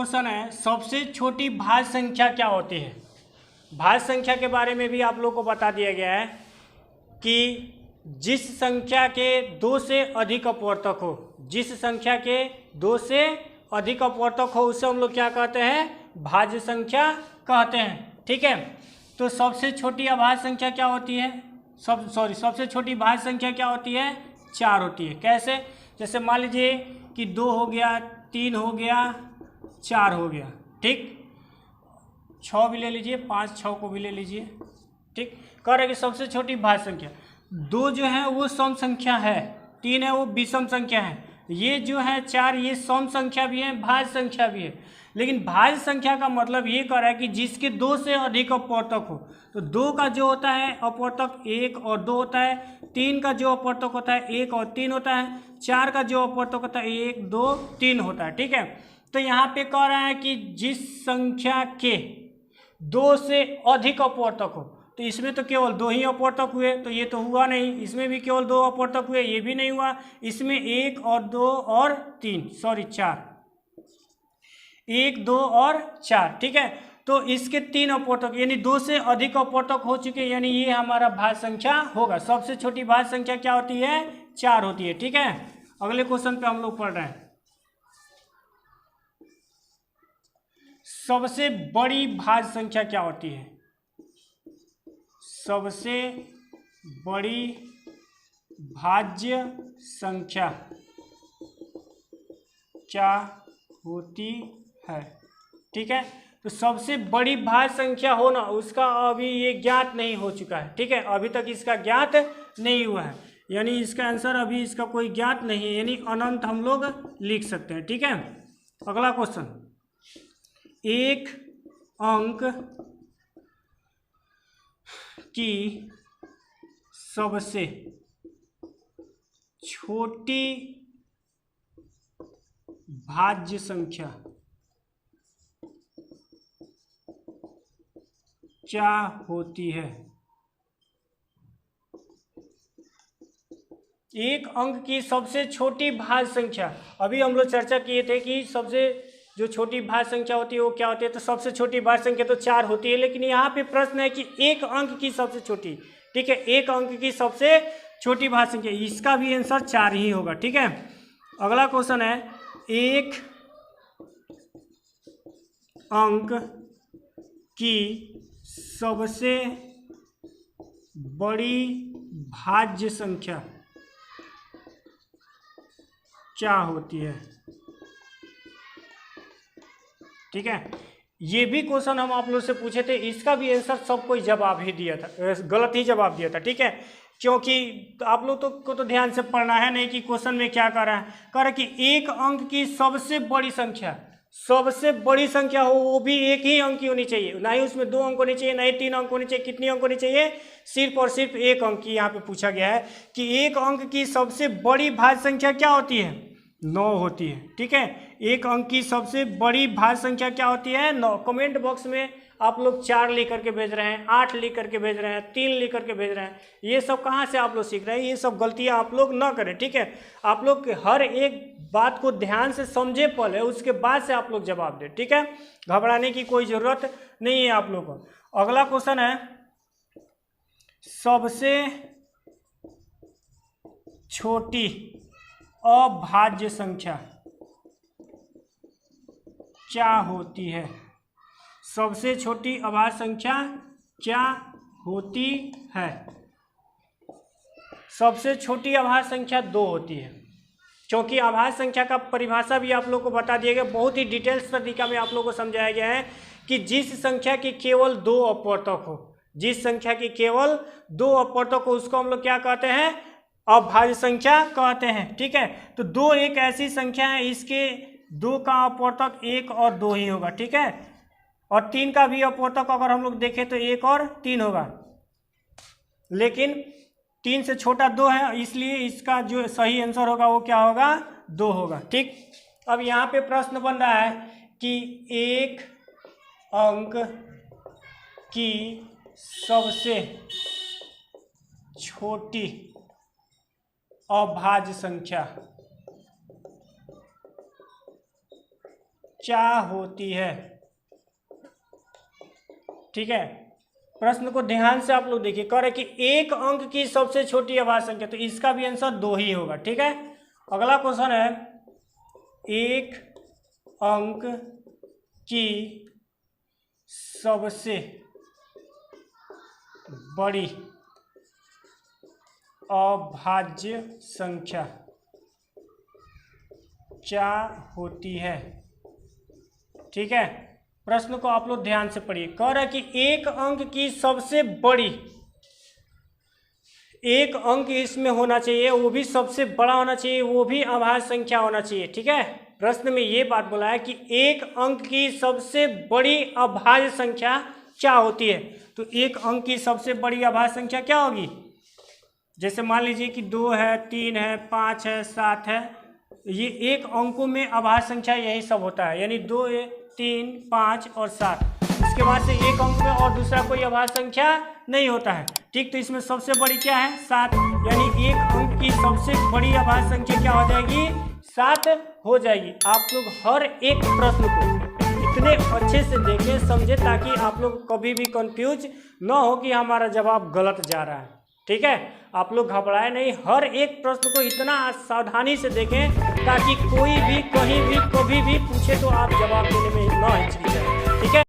Question है, सबसे छोटी भाज्य संख्या क्या होती है। भाज्य संख्या के बारे में भी आप लोग को बता दिया गया है कि जिस संख्या के 2 से अधिक अपवर्तक हो, जिस संख्या के 2 से अधिक अपवर्तक हो उसे हम लोग क्या कहते हैं, भाज्य संख्या कहते हैं। ठीक है, तो सबसे छोटी अभाज्य संख्या क्या होती है, सबसे छोटी भाज्य संख्या क्या होती है, 4 होती है। कैसे, जैसे मान लीजिए कि 2 हो गया, 3 हो गया, 4 हो गया, ठीक, 6 भी ले लीजिए, 5 6 को भी ले लीजिए। ठीक, कह रहे कि सबसे छोटी भाज्य संख्या 2 जो है वो सम संख्या है, 3 है वो विषम संख्या है, ये जो है 4 ये सम संख्या भी है, भाज्य संख्या भी है। लेकिन भाज्य संख्या का मतलब ये कह रहा है कि जिसके 2 से अधिक अपवर्तक हो, तो 2 का जो होता है अपवर्तक 1 और 2 होता है, 3 का जो अपवर्तक होता है 1 और 3 होता है, 4 का जो अपवर्तक होता है 1 2 3 होता है। ठीक है, तो यहाँ पे कह रहा है कि जिस संख्या के 2 से अधिक अपवर्तक हो, तो इसमें तो केवल 2 ही अपवर्तक हुए, तो ये तो हुआ नहीं, इसमें भी केवल 2 अपवर्तक हुए, ये भी नहीं हुआ, इसमें 1 और 2 और 3 4, 1 2 और 4। ठीक है, तो इसके 3 अपवर्तक यानी 2 से अधिक अपवर्तक हो चुके, यानी ये हमारा भाज्य संख्या होगा। सबसे छोटी भाज्य संख्या क्या होती है, 4 होती है। ठीक है, अगले क्वेश्चन पे हम लोग पढ़ रहे हैं, सबसे बड़ी भाज्य संख्या क्या होती है, सबसे बड़ी भाज्य संख्या क्या होती है। ठीक है, तो सबसे बड़ी भाज्य संख्या हो ना, उसका अभी ये ज्ञात नहीं हो चुका है। ठीक है, अभी तक इसका ज्ञात नहीं हुआ है, यानी इसका आंसर अभी इसका कोई ज्ञात नहीं है, यानी अनंत हम लोग लिख सकते हैं। ठीक है, अगला क्वेश्चन, एक अंक की सबसे छोटी भाज्य संख्या क्या होती है। एक अंक की सबसे छोटी भाज्य संख्या, अभी हम लोग चर्चा किए थे कि सबसे जो छोटी भाज्य संख्या होती है वो क्या होती है, तो सबसे छोटी भाज्य संख्या तो 4 होती है, लेकिन यहाँ पे प्रश्न है कि एक अंक की सबसे छोटी। ठीक है, एक अंक की सबसे छोटी भाज्य संख्या, इसका भी आंसर 4 ही होगा। ठीक है, अगला क्वेश्चन है, एक अंक की सबसे बड़ी भाज्य संख्या क्या होती है। ठीक है, ये भी क्वेश्चन हम आप लोग से पूछे थे, इसका भी आंसर सब कोई जवाब ही दिया था, गलत ही जवाब दिया था। ठीक है, क्योंकि आप लोग को तो ध्यान से पढ़ना है नहीं कि क्वेश्चन में क्या कर रहा है, कह रहा है कि एक अंक की सबसे बड़ी संख्या, सबसे बड़ी संख्या हो वो भी एक ही अंक की होनी चाहिए, ना ही उसमें 2 अंक होने चाहिए, ना ही 3 अंक होने चाहिए, कितनी अंक होनी चाहिए, सिर्फ और सिर्फ एक अंक की। यहाँ पे पूछा गया है कि एक अंक की सबसे बड़ी भाज्य संख्या क्या होती है, 9 होती है। ठीक है, एक अंक की सबसे बड़ी भाज्य संख्या क्या होती है, 9। कमेंट बॉक्स में आप लोग 4 लिख करके भेज रहे हैं, 8 लिख करके भेज रहे हैं, 3 लिख करके भेज रहे हैं, ये सब कहाँ से आप लोग सीख रहे हैं, ये सब गलतियाँ आप लोग ना करें। ठीक है, आप लोग हर एक बात को ध्यान से समझे पहले, उसके बाद से आप लोग जवाब दें। ठीक है, घबराने की कोई ज़रूरत नहीं है आप लोग को। अगला क्वेश्चन है, सबसे छोटी अभाज्य संख्या क्या होती है, सबसे छोटी अभाज्य संख्या क्या होती है। सबसे छोटी अभाज्य संख्या 2 होती है, क्योंकि अभाज्य संख्या का परिभाषा भी आप लोग को बता दिया गया, बहुत ही डिटेल्स तरीका में आप लोग को समझाया गया है कि जिस संख्या की केवल 2 अपवर्तक हो, जिस संख्या की केवल 2 अपवर्तक हो उसको हम लोग क्या कहते हैं, अभाज्य संख्या कहते हैं। ठीक है, तो 2 एक ऐसी संख्या है, इसके 2 का अपवर्तक 1 और 2 ही होगा। ठीक है, और 3 का भी अपवर्तक अगर हम लोग देखें तो 1 और 3 होगा, लेकिन 3 से छोटा 2 है, इसलिए इसका जो सही आंसर होगा वो क्या होगा, 2 होगा। ठीक, अब यहाँ पे प्रश्न बन रहा है कि एक अंक की सबसे छोटी अभाज्य संख्या क्या होती है। ठीक है, प्रश्न को ध्यान से आप लोग देखिए। कह रहे कि एक अंक की सबसे छोटी अभाज्य संख्या, तो इसका भी आंसर 2 ही होगा। ठीक है, अगला क्वेश्चन है, एक अंक की सबसे बड़ी अभाज्य संख्या क्या होती है। ठीक है, प्रश्न को आप लोग ध्यान से पढ़िए। कह रहा है कि एक अंक की सबसे बड़ी, एक अंक इसमें होना चाहिए, वो भी सबसे बड़ा होना चाहिए, वो भी अभाज्य संख्या होना चाहिए। ठीक है, प्रश्न में ये बात बोला है कि एक अंक की सबसे बड़ी अभाज्य संख्या क्या होती है। तो एक अंक की सबसे बड़ी अभाज्य संख्या क्या होगी। जैसे मान लीजिए कि 2 है, 3 है, 5 है, 7 है, ये एक अंकों में अभाज्य संख्या यही सब होता है, यानी 2, 3, 5 और 7। इसके बाद से एक अंक में और दूसरा कोई अभाज्य संख्या नहीं होता है। ठीक, तो इसमें सबसे बड़ी क्या है, 7, यानी एक अंक की सबसे बड़ी अभाज्य संख्या क्या हो जाएगी, 7 हो जाएगी। आप लोग हर एक प्रश्न को इतने अच्छे से देखें, समझे, ताकि आप लोग कभी भी कंफ्यूज ना हो कि हमारा जवाब गलत जा रहा है। ठीक है, आप लोग घबराए नहीं, हर एक प्रश्न को इतना सावधानी से देखें ताकि कोई भी कहीं भी कभी भी पूछे तो आप जवाब देने में ना हिचकिचाएं।